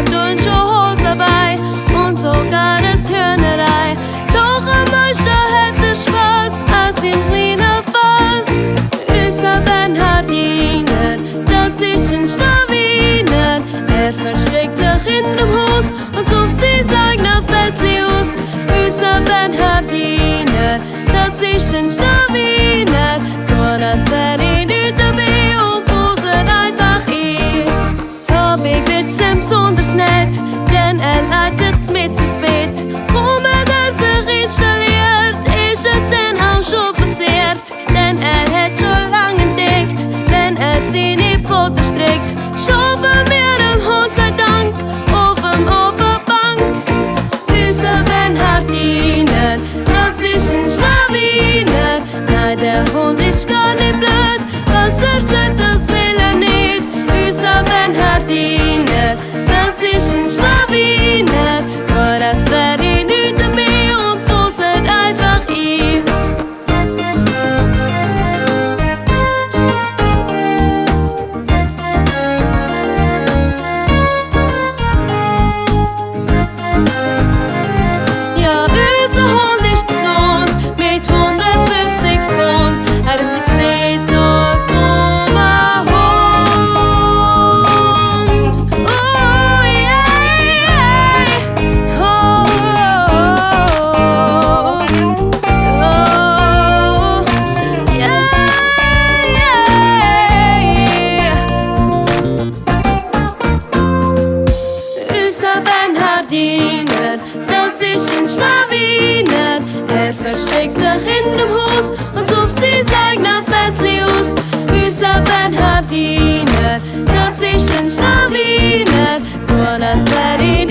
hat dünne Hose bei und sogar das Hühnerei. Doch am meisten hat er Spaß als im kleinen Fass. Unser Bernhardiner, das ist ein Schlawiner. Er versteckt sich in dem Haus und sucht sich eigener Festli aus. Unser Bernhardiner, das ist ein Schlawiner. Nur das wär ihn nicht dabei und poset einfach ein. Tobig wird's ihm besonders nett, denn er lädt sich mit ins Bett. Kaum hat er sich installiert, ist es dann auch schon passiert. Denn er hat schon lange entdeckt, wenn er seine Pfoten streckt, schaffen wir dem Hund sei Dank auf dem Ofenbank. Unser Bernhardiner, das ist ein Schlawiner. Nein, der Hund ist gar nicht blöd, was er sagt, das will er nicht. Unser Bernhardiner, das ist ein Schlawiner. Nur das wär ihn nicht dabei und poset einfach ein. Ja, unser Hund ist gesund mit 150 Pfund. Er steht so vom Hund. Oh yeah, oh, oh, yeah, yeah. Unser Bernhardiner, das ist ein Schlawiner. Er versteckt sich in dem Haus und sucht sich eigener Festli aus. Unser Bernhardiner, das ist ein Schlawiner. Nur das wär ihn